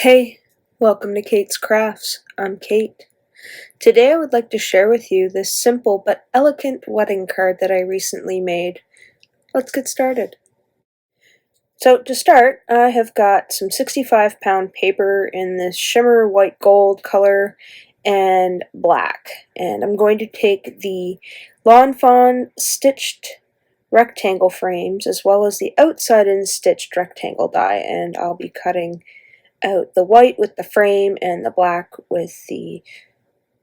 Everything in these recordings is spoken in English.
Hey, welcome to Keight's Crafts. I'm Keight. Today I would like to share with you this simple but elegant wedding card that I recently made. Let's get started. So to start, I have got some 65-pound paper in this shimmer white gold color and black. And I'm going to take the Lawn Fawn stitched rectangle frames as well as the outside in stitched rectangle die, and I'll be cutting out the white with the frame and the black with the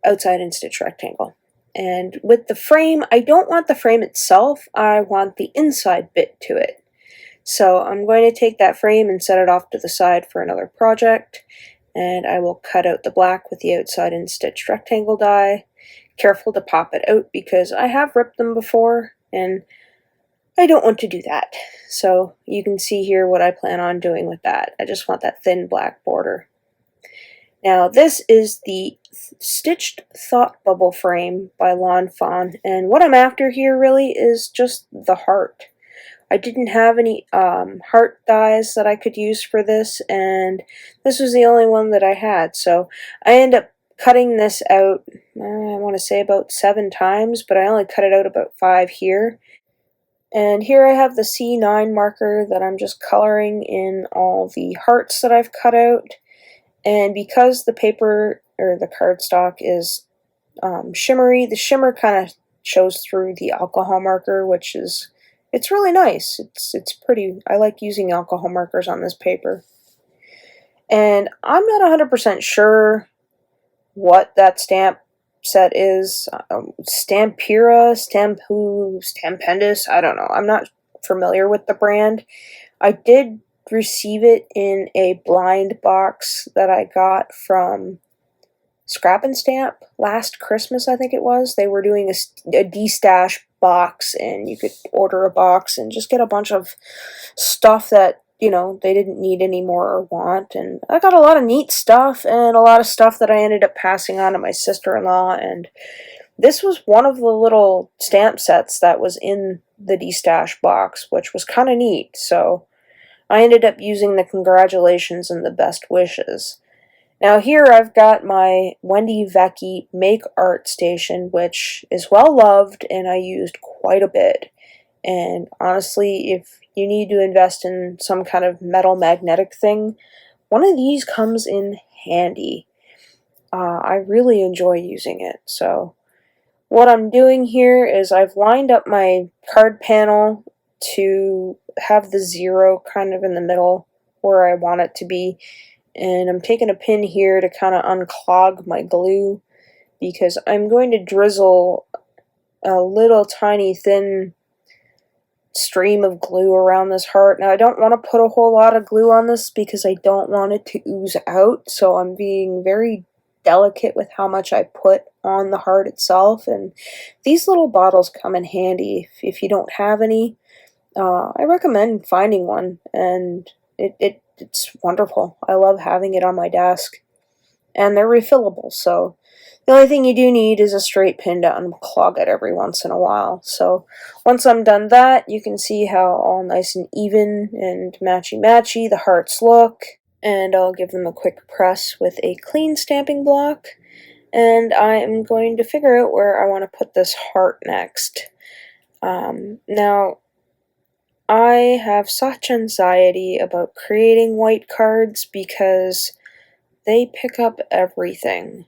outside in stitch rectangle. And with the frame, I don't want the frame itself, I want the inside bit to it. So I'm going to take that frame and set it off to the side for another project, and I will cut out the black with the outside in stitch rectangle die. Careful to pop it out because I have ripped them before and I don't want to do that. So you can see here what I plan on doing with that. I just want that thin black border. Now this is the stitched thought bubble frame by Lawn Fawn, and what I'm after here really is just the heart. I didn't have any heart dies that I could use for this, and this was the only one that I had, so I end up cutting this out, I want to say about 7 times, but I only cut it out about 5 here. And here I have the C9 marker that I'm just coloring in all the hearts that I've cut out. And because the paper, or the cardstock, is shimmery, the shimmer kind of shows through the alcohol marker, which is, it's really nice. It's pretty. I like using alcohol markers on this paper. And I'm not 100% sure what that stamp set is. Stampera, Stampendous, I don't know. I'm not familiar with the brand. I did receive it in a blind box that I got from Scrap and Stamp last Christmas, I think it was. They were doing a de-stash box, and you could order a box and just get a bunch of stuff that, you know, they didn't need anymore or want. And I got a lot of neat stuff and a lot of stuff that I ended up passing on to my sister-in-law, and this was one of the little stamp sets that was in the de-stash box, which was kind of neat. So I ended up using the congratulations and the best wishes. Now here I've got my Wendy Vecchi Make Art Station, which is well loved and I used quite a bit. And honestly, if you need to invest in some kind of metal magnetic thing, one of these comes in handy. I really enjoy using it. So what I'm doing here is I've lined up my card panel to have the 0 kind of in the middle where I want it to be. And I'm taking a pin here to kind of unclog my glue because I'm going to drizzle a little tiny thin stream of glue around this heart. Now I don't want to put a whole lot of glue on this because I don't want it to ooze out, so I'm being very delicate with how much I put on the heart itself. And these little bottles come in handy if you don't have any. I recommend finding one, and it's wonderful. I love having it on my desk, and they're refillable, so the only thing you do need is a straight pin to unclog it every once in a while. So once I'm done that, you can see how all nice and even and matchy-matchy the hearts look, and I'll give them a quick press with a clean stamping block, and I am going to figure out where I want to put this heart next. Now, I have such anxiety about creating white cards because they pick up everything.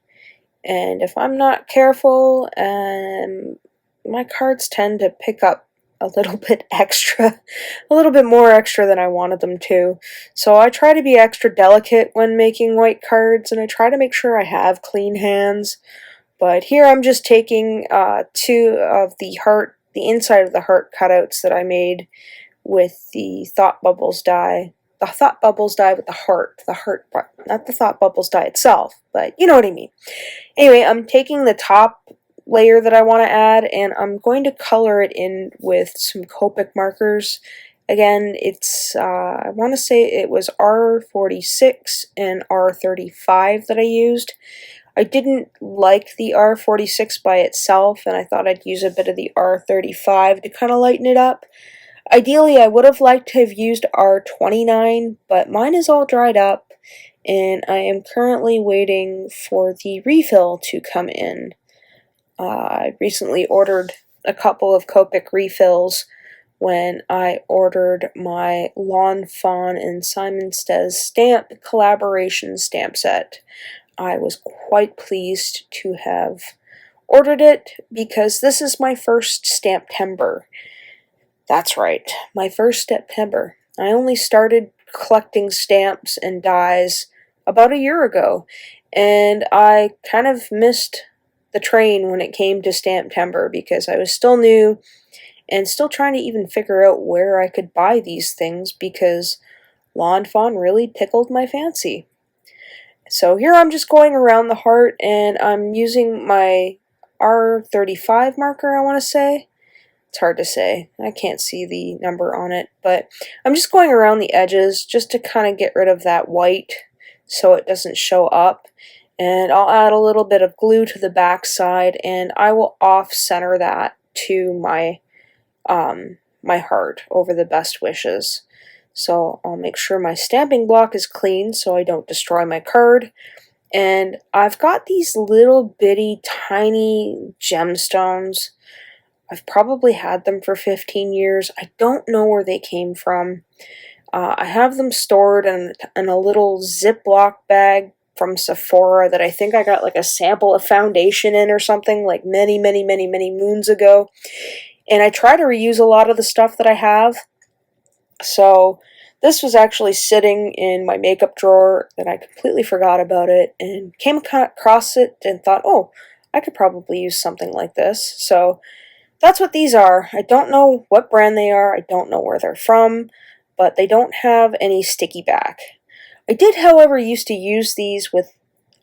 And if I'm not careful, my cards tend to pick up a little bit extra, a little bit more extra than I wanted them to. So I try to be extra delicate when making white cards, and I try to make sure I have clean hands. But here I'm just taking 2 of the heart, the inside of the heart cutouts that I made with the Thought Bubbles die. The Thought Bubbles die with the heart part, not the Thought Bubbles die itself, but you know what I mean. Anyway, I'm taking the top layer that I want to add, and I'm going to color it in with some Copic markers. Again, it's, I want to say it was R46 and R35 that I used. I didn't like the R46 by itself, and I thought I'd use a bit of the R35 to kind of lighten it up. Ideally, I would have liked to have used R29, but mine is all dried up, and I am currently waiting for the refill to come in. I recently ordered a couple of Copic refills when I ordered my Lawn Fawn and Simon Says stamp collaboration stamp set. I was quite pleased to have ordered it because this is my first Stamptember. That's right, my first Stamptember. I only started collecting stamps and dies about a year ago, and I kind of missed the train when it came to Stamptember because I was still new and still trying to even figure out where I could buy these things because Lawn Fawn really tickled my fancy. So here I'm just going around the heart, and I'm using my R35 marker, I want to say. It's hard to say. I can't see the number on it, but I'm just going around the edges just to kind of get rid of that white so it doesn't show up. And I'll add a little bit of glue to the back side, and I will off-center that to my my heart over the best wishes. So I'll make sure my stamping block is clean so I don't destroy my card. And I've got these little bitty tiny gemstones. I've probably had them for 15 years. I don't know where they came from. I have them stored in a little Ziploc bag from Sephora that I think I got like a sample of foundation in or something like many moons ago. And I try to reuse a lot of the stuff that I have. So this was actually sitting in my makeup drawer and I completely forgot about it and came across it and thought, oh, I could probably use something like this. So that's what these are. I don't know what brand they are. I don't know where they're from, but they don't have any sticky back. I did, however, used to use these with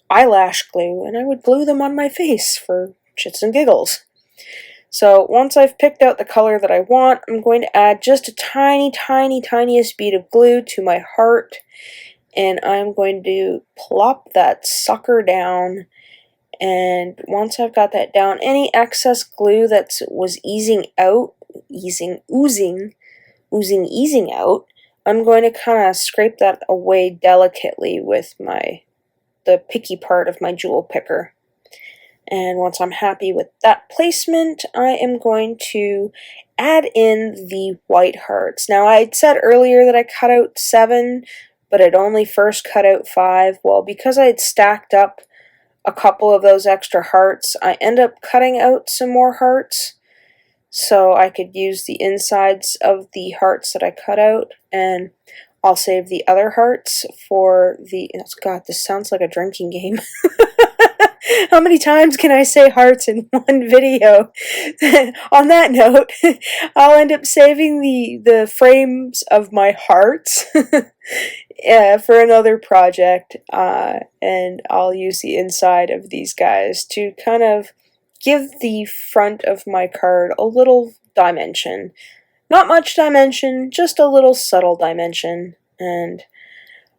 eyelash glue, and I would glue them on my face for shits and giggles. So once I've picked out the color that I want, I'm going to add just a tiniest bead of glue to my heart, and I'm going to plop that sucker down. And once I've got that down, any excess glue that was oozing out, I'm going to kind of scrape that away delicately with the picky part of my jewel picker. And once I'm happy with that placement, I am going to add in the white hearts. Now, I had said earlier that I cut out 7, but I'd only first cut out 5. Well, because I had stacked up a couple of those extra hearts, I end up cutting out some more hearts so I could use the insides of the hearts that I cut out, and I'll save the other hearts for the... Oh God, this sounds like a drinking game. How many times can I say hearts in one video? On that note, I'll end up saving the frames of my hearts for another project, and I'll use the inside of these guys to kind of give the front of my card a little dimension. Not much dimension, just a little subtle dimension. And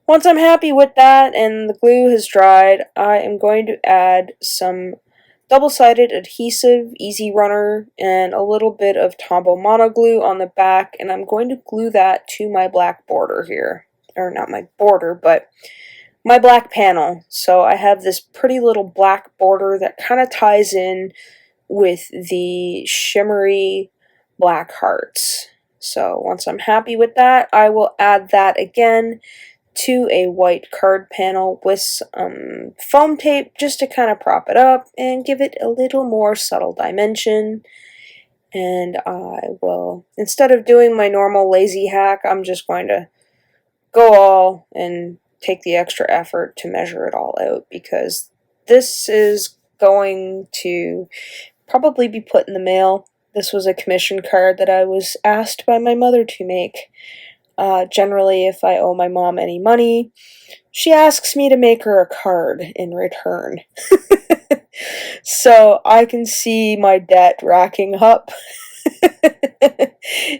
once I'm happy with that and the glue has dried, I am going to add some double-sided adhesive, Easy Runner, and a little bit of Tombo mono glue on the back, and I'm going to glue that to my black border here. Or not my border, but my black panel. So I have this pretty little black border that kind of ties in with the shimmery black hearts. So once I'm happy with that, I will add that again to a white card panel with some foam tape just to kind of prop it up and give it a little more subtle dimension. And I will, instead of doing my normal lazy hack, I'm just going to go all and take the extra effort to measure it all out, because this is going to probably be put in the mail. This was a commission card that I was asked by my mother to make. Generally, if I owe my mom any money, she asks me to make her a card in return. So I can see my debt racking up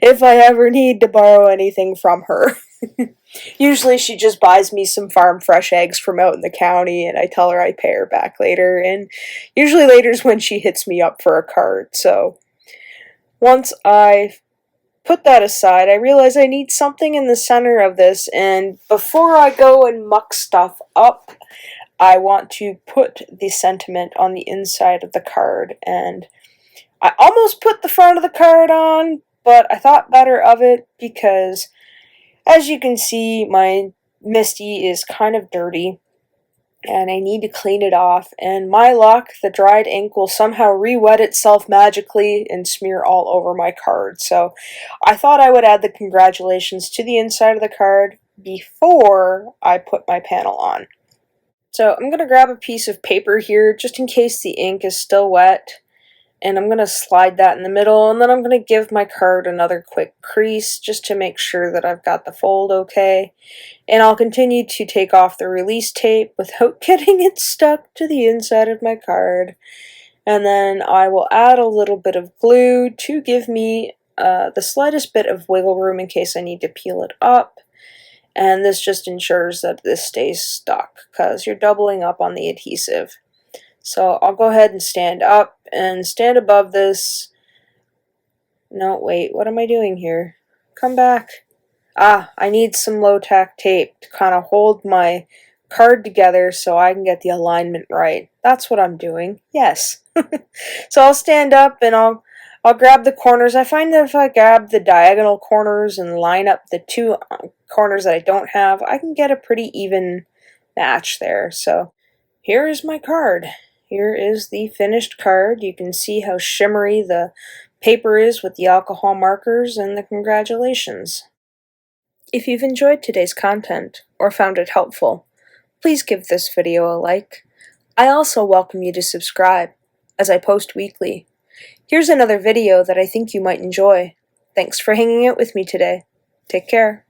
if I ever need to borrow anything from her. Usually she just buys me some farm fresh eggs from out in the county, and I tell her I pay her back later, and usually later is when she hits me up for a card. So once I've put that aside, I realize I need something in the center of this, and before I go and muck stuff up, I want to put the sentiment on the inside of the card. And I almost put the front of the card on, but I thought better of it because, as you can see, my Misty is kind of dirty and I need to clean it off, and my luck, the dried ink will somehow re-wet itself magically and smear all over my card. So I thought I would add the congratulations to the inside of the card before I put my panel on. So I'm going to grab a piece of paper here just in case the ink is still wet, and I'm going to slide that in the middle, and then I'm going to give my card another quick crease just to make sure that I've got the fold okay. And I'll continue to take off the release tape without getting it stuck to the inside of my card. And then I will add a little bit of glue to give me the slightest bit of wiggle room in case I need to peel it up. And this just ensures that this stays stuck because you're doubling up on the adhesive. So I'll go ahead and stand up and stand above this. No, wait, what am I doing here? Come back. I need some low-tack tape to kind of hold my card together so I can get the alignment right. That's what I'm doing. Yes. So I'll stand up and I'll grab the corners. I find that if I grab the diagonal corners and line up the two corners that I don't have, I can get a pretty even match there. So here is my card. Here is the finished card. You can see how shimmery the paper is with the alcohol markers and the congratulations. If you've enjoyed today's content or found it helpful, please give this video a like. I also welcome you to subscribe, as I post weekly. Here's another video that I think you might enjoy. Thanks for hanging out with me today. Take care.